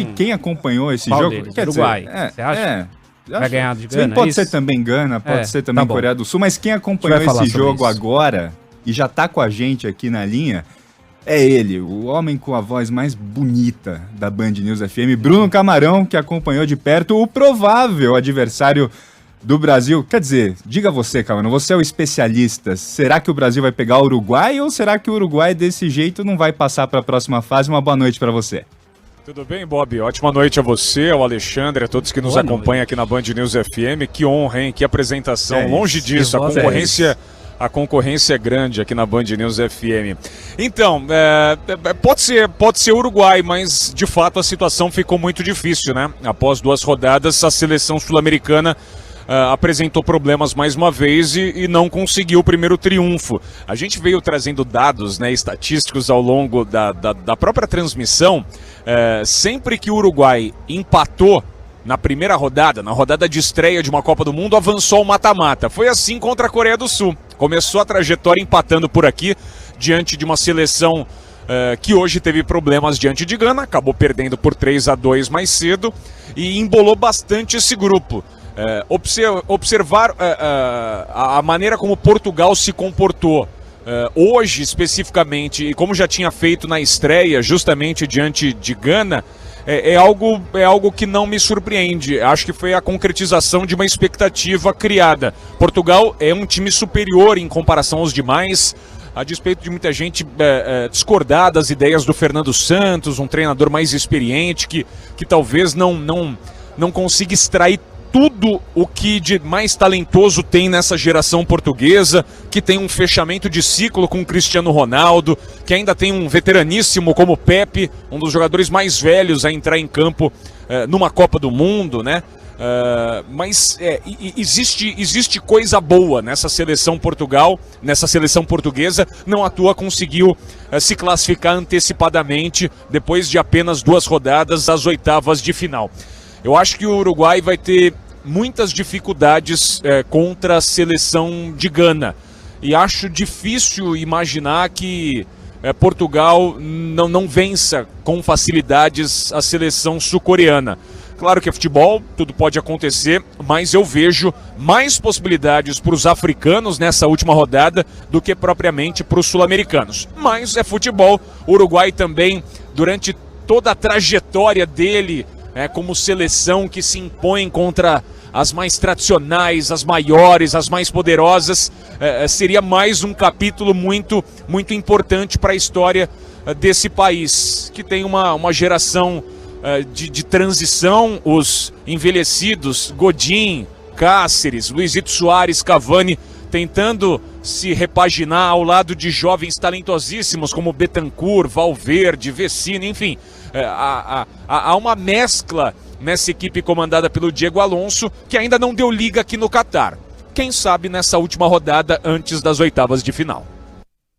quem acompanhou esse Qual jogo... deles? Quer Uruguai, dizer, você acha? Vai ganhar de Gana? Pode ser também Gana, pode ser também Coreia do Sul, mas quem acompanhou esse jogo agora e já tá com a gente aqui na linha é ele, o homem com a voz mais bonita da Band News FM, Bruno Camarão, que acompanhou de perto o provável adversário do Brasil. Quer dizer, diga você, Camarão, você é o especialista. Será que o Brasil vai pegar o Uruguai ou será que o Uruguai desse jeito não vai passar para a próxima fase? Uma boa noite para você. Tudo bem, Bob? Ótima noite a você, ao Alexandre, a todos que nos acompanham aqui na Band News FM. Que honra, hein? Que apresentação. Longe disso, a concorrência é grande aqui na Band News FM. Então, pode ser Uruguai, mas de fato a situação ficou muito difícil, né? Após 2 rodadas, a seleção sul-americana apresentou problemas mais uma vez e não conseguiu o primeiro triunfo. A gente veio trazendo dados, né, estatísticos ao longo da própria transmissão. Sempre que o Uruguai empatou na primeira rodada, na rodada de estreia de uma Copa do Mundo, avançou o mata-mata. Foi assim contra a Coreia do Sul. Começou a trajetória empatando por aqui, diante de uma seleção que hoje teve problemas diante de Gana, acabou perdendo por 3-2 mais cedo e embolou bastante esse grupo. Observar a maneira como Portugal se comportou hoje especificamente, e como já tinha feito na estreia, justamente diante de Gana, é algo que não me surpreende. Acho que foi a concretização de uma expectativa criada. Portugal é um time superior em comparação aos demais, a despeito de muita gente discordar das ideias do Fernando Santos, um treinador mais experiente, que talvez não consiga extrair tudo o que de mais talentoso tem nessa geração portuguesa, que tem um fechamento de ciclo com o Cristiano Ronaldo, que ainda tem um veteraníssimo como o Pepe, um dos jogadores mais velhos a entrar em campo numa Copa do Mundo, né? Mas existe coisa boa nessa seleção nessa seleção portuguesa. Não à toa conseguiu se classificar antecipadamente depois de apenas 2 rodadas às oitavas de final. Eu acho que o Uruguai vai ter muitas dificuldades contra a seleção de Gana. E acho difícil imaginar que Portugal não vença com facilidades a seleção sul-coreana. Claro que é futebol, tudo pode acontecer, mas eu vejo mais possibilidades para os africanos nessa última rodada do que propriamente para os sul-americanos. Mas é futebol. O Uruguai também, durante toda a trajetória dele, como seleção que se impõe contra as mais tradicionais, as maiores, as mais poderosas, seria mais um capítulo muito, muito importante para a história desse país, que tem uma geração de transição, os envelhecidos, Godin, Cáceres, Luizito Soares, Cavani, tentando se repaginar ao lado de jovens talentosíssimos como Bentancur, Valverde, Vecino, enfim. Há uma mescla nessa equipe comandada pelo Diego Alonso, que ainda não deu liga aqui no Catar. Quem sabe nessa última rodada antes das oitavas de final.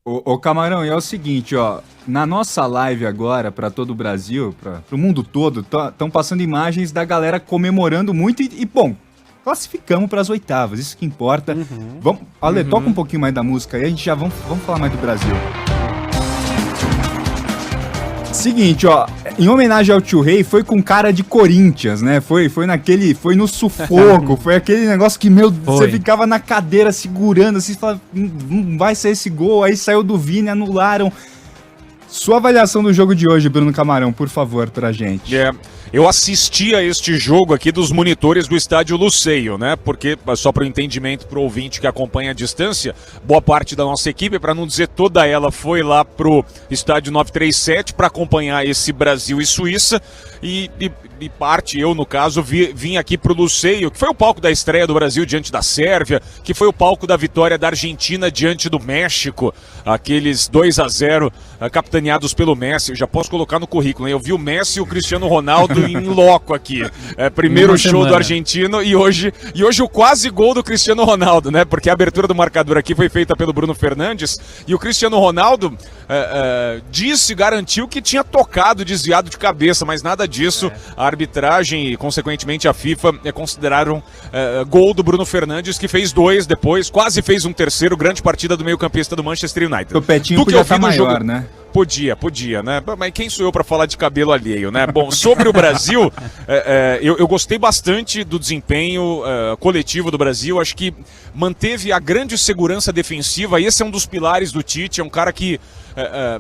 Ô Camarão, e é o seguinte, ó, na nossa live agora, para todo o Brasil, para o mundo todo, estão passando imagens da galera comemorando muito e bom, classificamos para as oitavas, isso que importa. Vamos, Ale, toca um pouquinho mais da música aí, a gente já vamos falar mais do Brasil. Seguinte, ó, em homenagem ao Tio Rei, foi com cara de Corinthians, né? Foi no sufoco, foi aquele negócio que, você ficava na cadeira segurando, assim, falava, não vai sair esse gol, aí saiu do Vini, anularam. Sua avaliação do jogo de hoje, Bruno Camarão, por favor, pra gente. Eu assisti a este jogo aqui dos monitores do estádio Luceio, né? Porque, só para o entendimento para o ouvinte que acompanha a distância, boa parte da nossa equipe, para não dizer toda ela, foi lá pro estádio 937 para acompanhar esse Brasil e Suíça. E parte, eu no caso, vim aqui pro Luceio, que foi o palco da estreia do Brasil diante da Sérvia, que foi o palco da vitória da Argentina diante do México, aqueles 2-0 capitaneados pelo Messi. Eu já posso colocar no currículo, né? Eu vi o Messi e o Cristiano Ronaldo em loco aqui. Primeiro show do argentino e hoje o quase gol do Cristiano Ronaldo, né? Porque a abertura do marcador aqui foi feita pelo Bruno Fernandes e o Cristiano Ronaldo garantiu que tinha tocado, desviado de cabeça, mas nada disso. A arbitragem e, consequentemente, a FIFA consideraram gol do Bruno Fernandes, que fez 2 depois, quase fez um terceiro, grande partida do meio-campista do Manchester United. O Petinho podia estar maior, né? Podia, né? Mas quem sou eu para falar de cabelo alheio, né? Bom, sobre o Brasil, eu gostei bastante do desempenho coletivo do Brasil. Acho que manteve a grande segurança defensiva. Esse é um dos pilares do Tite. É um cara que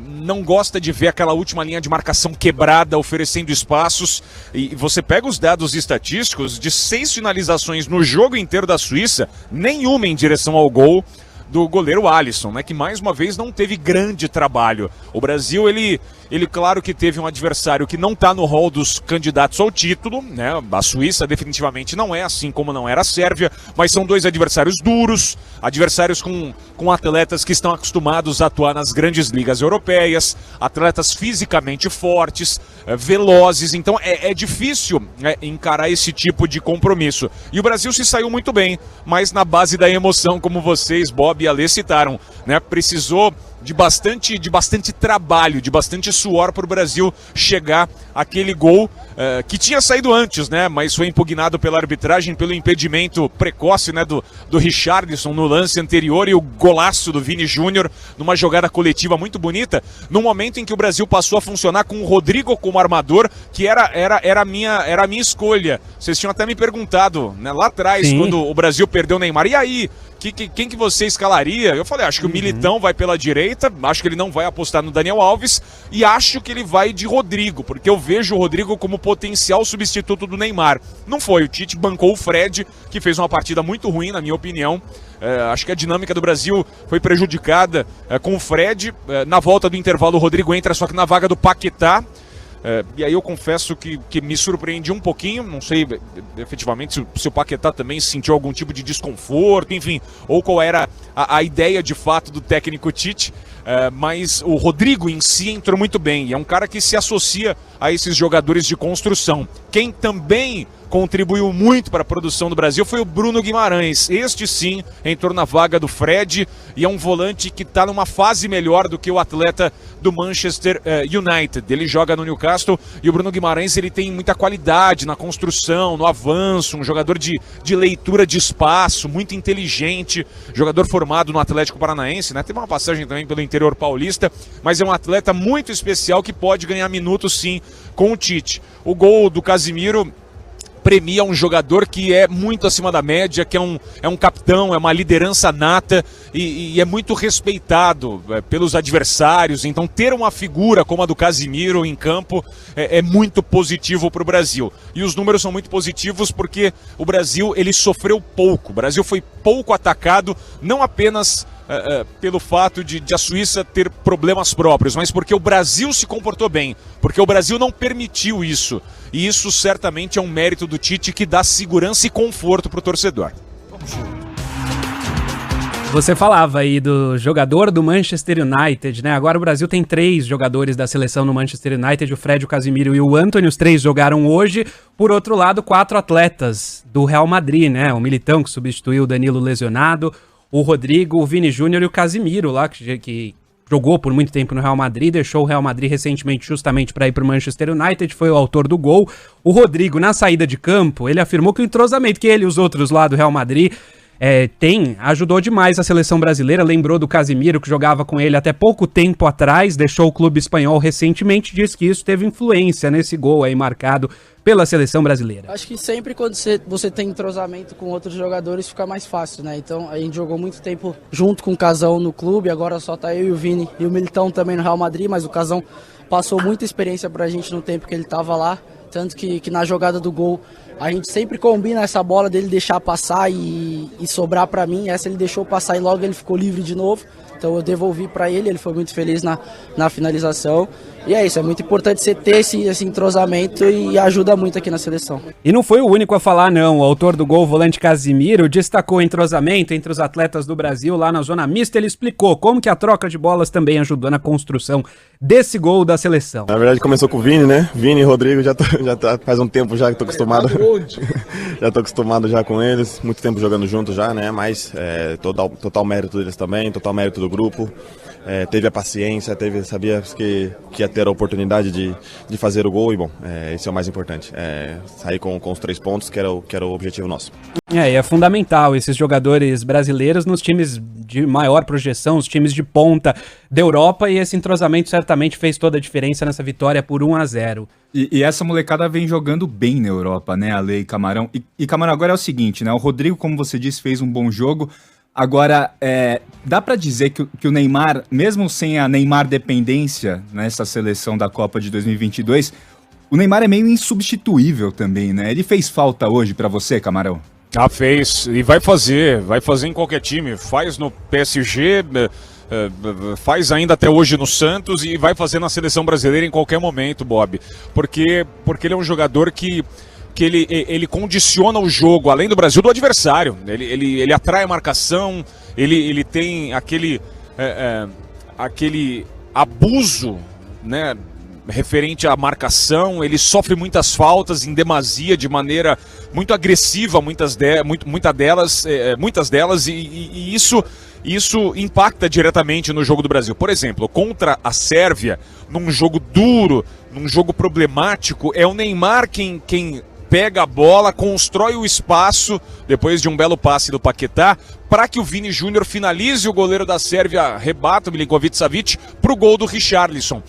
não gosta de ver aquela última linha de marcação quebrada, oferecendo espaços. E você pega os dados estatísticos de 6 finalizações no jogo inteiro da Suíça, nenhuma em direção ao gol do goleiro Alisson, né, que mais uma vez não teve grande trabalho. O Brasil, ele claro que teve um adversário que não está no rol dos candidatos ao título, né? A Suíça definitivamente não é, assim como não era a Sérvia, mas são 2 adversários duros, adversários com atletas que estão acostumados a atuar nas grandes ligas europeias, atletas fisicamente fortes, velozes, então é difícil encarar esse tipo de compromisso. E o Brasil se saiu muito bem, mas na base da emoção, como vocês, Bob e Alê, citaram, né? Precisou de bastante trabalho, de bastante suor para o Brasil chegar àquele gol que tinha saído antes, né? Mas foi impugnado pela arbitragem pelo impedimento precoce, né, do Richarlison no lance anterior, e o golaço do Vini Júnior numa jogada coletiva muito bonita, no momento em que o Brasil passou a funcionar com o Rodrigo como armador, que era a minha escolha. Vocês tinham até me perguntado, né, lá atrás, sim, quando o Brasil perdeu o Neymar, e aí? Quem que você escalaria? Eu falei, acho que o Militão vai pela direita, acho que ele não vai apostar no Daniel Alves, e acho que ele vai de Rodrigo, porque eu vejo o Rodrigo como potencial substituto do Neymar. Não foi, o Tite bancou o Fred, que fez uma partida muito ruim, na minha opinião. Acho que a dinâmica do Brasil foi prejudicada com o Fred. Na volta do intervalo, o Rodrigo entra, só que na vaga do Paquetá. E aí eu confesso que me surpreendi um pouquinho, não sei efetivamente se o Paquetá também sentiu algum tipo de desconforto, enfim, ou qual era a ideia de fato do técnico Tite, mas o Rodrigo em si entrou muito bem, e é um cara que se associa a esses jogadores de construção. Quem também contribuiu muito para a produção do Brasil foi o Bruno Guimarães. Este sim entrou na vaga do Fred e é um volante que está numa fase melhor do que o atleta do Manchester United. Ele joga no Newcastle, e o Bruno Guimarães, ele tem muita qualidade na construção, no avanço, um jogador de leitura de espaço, muito inteligente, jogador formado no Atlético Paranaense, né? Teve uma passagem também pelo interior paulista, mas é um atleta muito especial que pode ganhar minutos sim com o Tite. O gol do Casimiro premia um jogador que é muito acima da média, que é um capitão, é uma liderança nata e é muito respeitado pelos adversários. Então ter uma figura como a do Casimiro em campo é muito positivo para o Brasil. E os números são muito positivos porque o Brasil, ele sofreu pouco. O Brasil foi pouco atacado, não apenas pelo fato de a Suíça ter problemas próprios, mas porque o Brasil se comportou bem, porque o Brasil não permitiu isso. E isso certamente é um mérito do Tite, que dá segurança e conforto para o torcedor. Você falava aí do jogador do Manchester United, né? Agora o Brasil tem 3 jogadores da seleção no Manchester United, o Fred, o Casimiro e o Antony. Os 3 jogaram hoje. Por outro lado, 4 atletas do Real Madrid, né? O Militão, que substituiu o Danilo lesionado, o Rodrigo, o Vini Júnior e o Casimiro lá, que jogou por muito tempo no Real Madrid, deixou o Real Madrid recentemente justamente para ir para o Manchester United, foi o autor do gol. O Rodrigo, na saída de campo, ele afirmou que o entrosamento que ele e os outros lá do Real Madrid ajudou demais a seleção brasileira. Lembrou do Casimiro, que jogava com ele até pouco tempo atrás, deixou o clube espanhol recentemente, disse que isso teve influência nesse gol aí marcado pela seleção brasileira. Acho que sempre quando você tem entrosamento com outros jogadores fica mais fácil, né? Então a gente jogou muito tempo junto com o Casão no clube, agora só tá eu e o Vini e o Militão também no Real Madrid, mas o Casão passou muita experiência pra gente no tempo que ele tava lá, tanto que na jogada do gol a gente sempre combina essa bola dele deixar passar e sobrar pra mim. Essa ele deixou passar e logo ele ficou livre de novo. Então eu devolvi para ele foi muito feliz na finalização. E é isso, é muito importante você ter esse entrosamento e ajuda muito aqui na seleção. E não foi o único a falar não, o autor do gol, o volante Casimiro, destacou o entrosamento entre os atletas do Brasil lá na zona mista. Ele explicou como que a troca de bolas também ajudou na construção desse gol da seleção. Na verdade começou com o Vini, né? Vini e Rodrigo, já tá faz um tempo já que tô acostumado. Já tô acostumado já com eles, muito tempo jogando junto já, né? Mas total mérito deles também, total mérito do grupo. teve a paciência, sabia que ia ter a oportunidade de fazer o gol e, bom, esse é o mais importante. Sair com os 3 pontos, que era o objetivo nosso. E é fundamental esses jogadores brasileiros nos times de maior projeção, os times de ponta da Europa, e esse entrosamento certamente fez toda a diferença nessa vitória por 1-0. E essa molecada vem jogando bem na Europa, né, Ale e Camarão? E Camarão, agora é o seguinte, né, o Rodrigo, como você disse, fez um bom jogo. Agora, dá pra dizer que o Neymar, mesmo sem a Neymar dependência nessa seleção da Copa de 2022, o Neymar é meio insubstituível também, né? Ele fez falta hoje pra você, Camarão? Ah, fez. E vai fazer em qualquer time. Faz no PSG, faz ainda até hoje no Santos e vai fazer na seleção brasileira em qualquer momento, Bob. Porque ele é um jogador que ele condiciona o jogo, além do Brasil, do adversário. Ele atrai a marcação, ele tem aquele abuso, né, referente à marcação. Ele sofre muitas faltas em demasia, de maneira muito agressiva, muitas delas, e isso impacta diretamente no jogo do Brasil. Por exemplo, contra a Sérvia, num jogo duro, num jogo problemático, é o Neymar quem pega a bola, constrói o espaço, depois de um belo passe do Paquetá, para que o Vini Júnior finalize o goleiro da Sérvia, rebata o Milinkovic-Savic para o gol do Richarlison.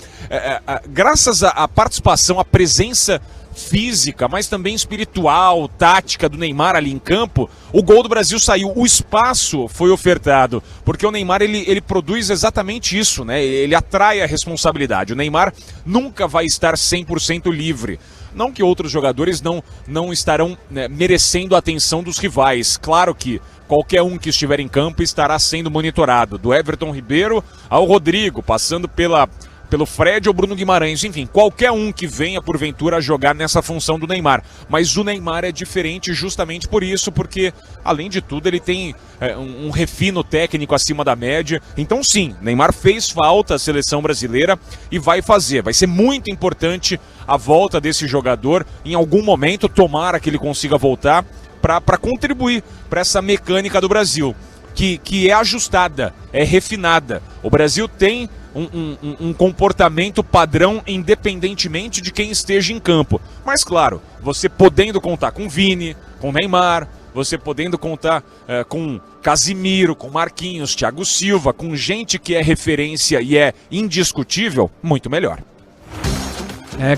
Graças à participação, à presença física, mas também espiritual, tática do Neymar ali em campo, o gol do Brasil saiu, o espaço foi ofertado, porque o Neymar ele produz exatamente isso, né? Ele atrai a responsabilidade. O Neymar nunca vai estar 100% livre. Não que outros jogadores não estarão, né, merecendo a atenção dos rivais. Claro que qualquer um que estiver em campo estará sendo monitorado, do Everton Ribeiro ao Rodrigo, passando pelo Fred ou Bruno Guimarães, enfim, qualquer um que venha porventura a jogar nessa função do Neymar. Mas o Neymar é diferente justamente por isso, porque além de tudo ele tem um refino técnico acima da média. Então sim, Neymar fez falta à seleção brasileira e vai fazer. Vai ser muito importante a volta desse jogador em algum momento, tomara que ele consiga voltar para contribuir para essa mecânica do Brasil, que é ajustada, é refinada. O Brasil tem um comportamento padrão independentemente de quem esteja em campo. Mas claro, você podendo contar com Vini, com Neymar, você podendo contar com Casimiro, com Marquinhos, Thiago Silva, com gente que é referência e é indiscutível, muito melhor.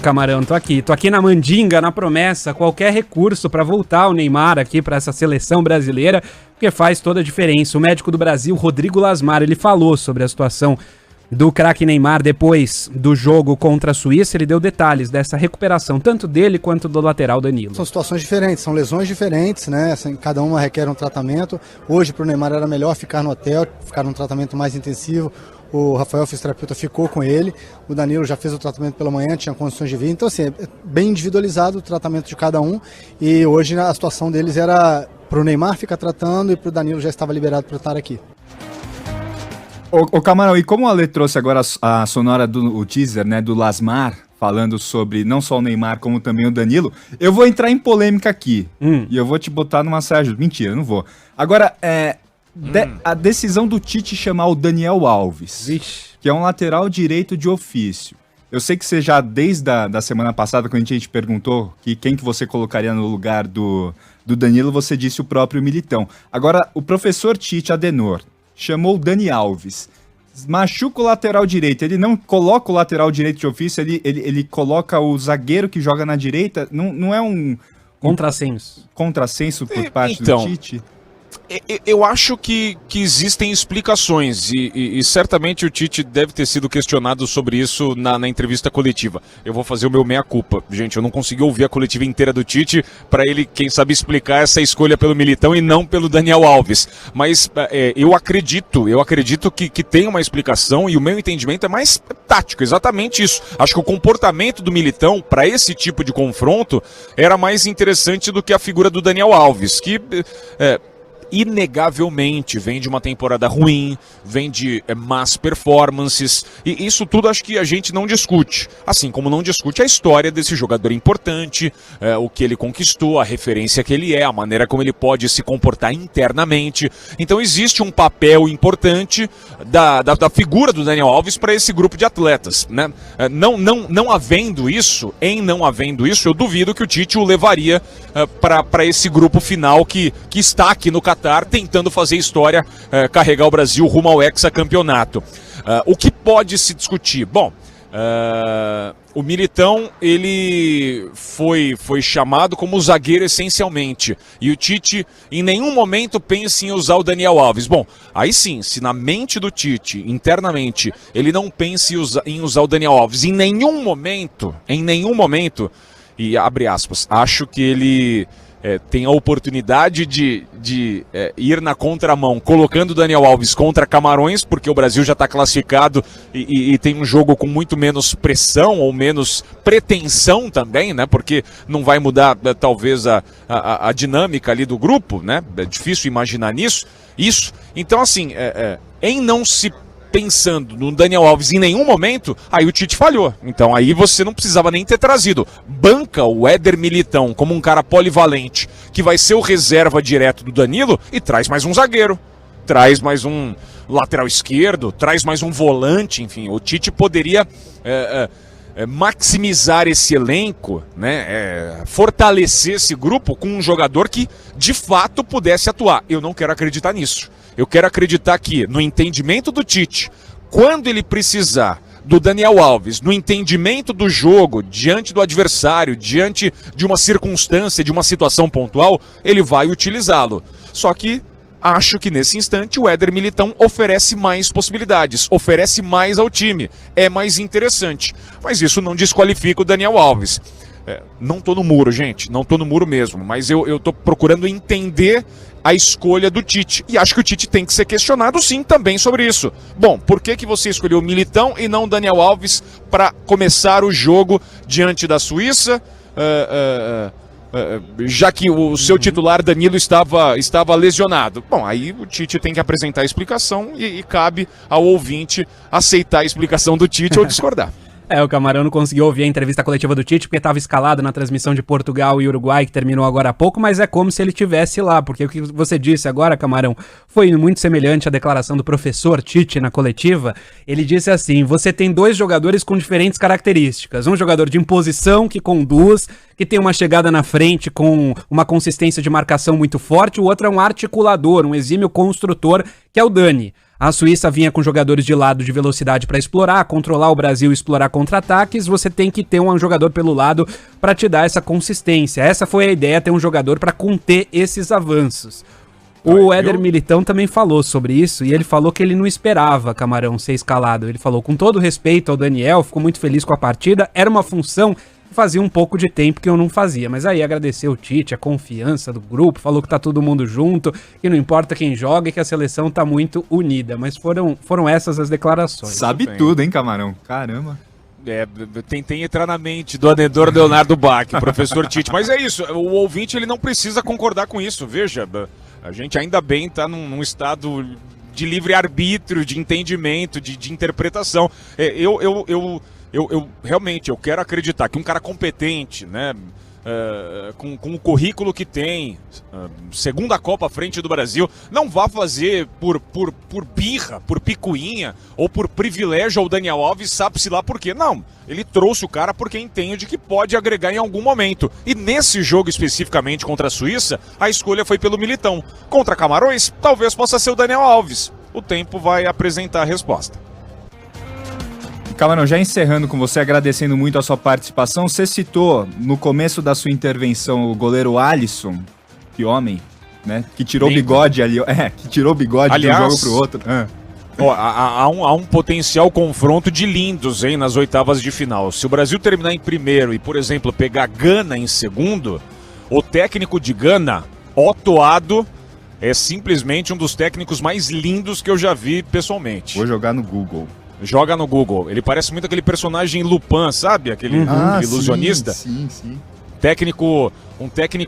Camarão, tô aqui na mandinga, na promessa, qualquer recurso para voltar o Neymar aqui para essa seleção brasileira, porque faz toda a diferença. O médico do Brasil, Rodrigo Lasmar, ele falou sobre a situação do craque Neymar depois do jogo contra a Suíça. Ele deu detalhes dessa recuperação, tanto dele quanto do lateral Danilo. São situações diferentes, são lesões diferentes, né? Cada uma requer um tratamento. Hoje pro Neymar era melhor ficar no hotel, ficar num tratamento mais intensivo. O Rafael, fisioterapeuta, ficou com ele. O Danilo já fez o tratamento pela manhã, tinha condições de vir. Então, assim, é bem individualizado o tratamento de cada um. E hoje a situação deles era pro Neymar ficar tratando e pro Danilo já estava liberado para estar aqui. Ô Camarão, e como o Ale trouxe agora a sonora do teaser, né, do Lasmar, falando sobre não só o Neymar, como também o Danilo, eu vou entrar em polêmica aqui. E eu vou te botar numa saia justa. Mentira, não vou. Agora, a decisão do Tite chamar o Daniel Alves, que é um lateral direito de ofício. Eu sei que você já, desde da semana passada, quando a gente perguntou quem que você colocaria no lugar do Danilo, você disse o próprio Militão. Agora, o professor Tite Adenor chamou o Dani Alves, machuca o lateral direito, ele não coloca o lateral direito de ofício, ele coloca o zagueiro que joga na direita, não é um... Contrassenso por parte do Tite? Eu acho que existem explicações e certamente o Tite deve ter sido questionado sobre isso na entrevista coletiva. Eu vou fazer o meu meia-culpa. Gente, eu não consegui ouvir a coletiva inteira do Tite para ele, quem sabe, explicar essa escolha pelo Militão e não pelo Daniel Alves. Mas eu acredito que tem uma explicação e o meu entendimento é mais tático, exatamente isso. Acho que o comportamento do Militão para esse tipo de confronto era mais interessante do que a figura do Daniel Alves, que... inegavelmente vem de uma temporada ruim, vem de más performances, e isso tudo acho que a gente não discute, assim como não discute a história desse jogador importante, o que ele conquistou, a referência que ele é, a maneira como ele pode se comportar internamente. Então existe um papel importante da figura do Daniel Alves para esse grupo de atletas, né? Não havendo isso, eu duvido que o Tite o levaria para esse grupo final que está aqui no Catar tentando fazer história, carregar o Brasil rumo ao hexacampeonato. O que pode se discutir? Bom, o Militão, ele foi chamado como zagueiro essencialmente, e o Tite em nenhum momento pensa em usar o Daniel Alves. Bom, aí sim, se na mente do Tite, internamente, ele não pensa em usar o Daniel Alves em nenhum momento, e abre aspas, acho que ele tem a oportunidade de ir na contramão, colocando o Daniel Alves contra Camarões, porque o Brasil já está classificado e tem um jogo com muito menos pressão ou menos pretensão também, né? Porque não vai mudar talvez a dinâmica ali do grupo, né? É difícil imaginar isso. Então, assim, em não se pensando no Daniel Alves em nenhum momento, aí o Tite falhou. Então aí você não precisava nem ter trazido. Banca o Éder Militão como um cara polivalente, que vai ser o reserva direto do Danilo, e traz mais um zagueiro, traz mais um lateral esquerdo, traz mais um volante, enfim. O Tite poderia maximizar esse elenco, né, fortalecer esse grupo com um jogador que de fato pudesse atuar. Eu não quero acreditar nisso. Eu quero acreditar que, no entendimento do Tite, quando ele precisar do Daniel Alves, no entendimento do jogo, diante do adversário, diante de uma circunstância, de uma situação pontual, ele vai utilizá-lo. Só que acho que nesse instante o Éder Militão oferece mais possibilidades, oferece mais ao time, é mais interessante. Mas isso não desqualifica o Daniel Alves. Não tô no muro, gente, não tô no muro mesmo, mas eu tô procurando entender a escolha do Tite, e acho que o Tite tem que ser questionado sim também sobre isso. Bom, por que você escolheu o Militão e não o Daniel Alves para começar o jogo diante da Suíça, já que o seu titular Danilo estava lesionado? Bom, aí o Tite tem que apresentar a explicação e cabe ao ouvinte aceitar a explicação do Tite ou discordar. O Camarão não conseguiu ouvir a entrevista coletiva do Tite porque estava escalado na transmissão de Portugal e Uruguai, que terminou agora há pouco, mas é como se ele estivesse lá, porque o que você disse agora, Camarão, foi muito semelhante à declaração do professor Tite na coletiva. Ele disse assim: você tem dois jogadores com diferentes características, um jogador de imposição que conduz, que tem uma chegada na frente com uma consistência de marcação muito forte, o outro é um articulador, um exímio construtor, que é o Dani. A Suíça vinha com jogadores de lado de velocidade para explorar, controlar o Brasil e explorar contra-ataques. Você tem que ter um jogador pelo lado para te dar essa consistência. Essa foi a ideia, ter um jogador para conter esses avanços. O Éder Militão também falou sobre isso, e ele falou que ele não esperava, Camarão, ser escalado. Ele falou, com todo respeito ao Daniel, ficou muito feliz com a partida, era uma função que fazia um pouco de tempo que eu não fazia. Mas aí agradeceu o Tite, a confiança do grupo, falou que tá todo mundo junto, que não importa quem joga e que a seleção tá muito unida. Mas foram essas as declarações. Sabe tudo, hein, Camarão? Caramba. Tentei entrar na mente do Anedor Leonardo Bach, professor Tite. Mas é isso, o ouvinte ele não precisa concordar com isso. Veja, a gente ainda bem tá num estado de livre-arbítrio, de entendimento, de interpretação. Eu realmente quero acreditar que um cara competente, né, com o currículo que tem, segunda Copa à frente do Brasil, não vá fazer por birra, por picuinha ou por privilégio ao Daniel Alves, sabe-se lá por quê. Não, ele trouxe o cara porque entende que pode agregar em algum momento. E nesse jogo especificamente contra a Suíça, a escolha foi pelo Militão. Contra Camarões, talvez possa ser o Daniel Alves. O tempo vai apresentar a resposta. Camarão, já encerrando com você, agradecendo muito a sua participação, você citou no começo da sua intervenção o goleiro Alisson, que homem, né? Que tirou o bigode ali, que tirou o bigode de um jogo pro outro. Há um potencial confronto de lindos, hein, nas oitavas de final. Se o Brasil terminar em primeiro e, por exemplo, pegar Gana em segundo, o técnico de Gana, Otto Addo, é simplesmente um dos técnicos mais lindos que eu já vi pessoalmente. Vou jogar no Google. Joga no Google. Ele parece muito aquele personagem Lupin, sabe? Aquele ilusionista. Sim. técnico,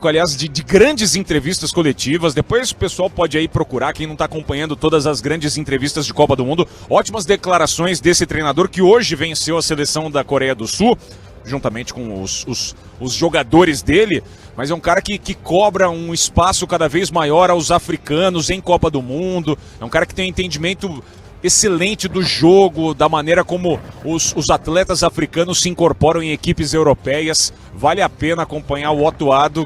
aliás, de grandes entrevistas coletivas. Depois o pessoal pode aí procurar, quem não está acompanhando todas as grandes entrevistas de Copa do Mundo. Ótimas declarações desse treinador que hoje venceu a seleção da Coreia do Sul, juntamente com os jogadores dele, mas é um cara que cobra um espaço cada vez maior aos africanos em Copa do Mundo. É um cara que tem um entendimento excelente do jogo, da maneira como os atletas africanos se incorporam em equipes europeias. Vale a pena acompanhar o Otto Addo,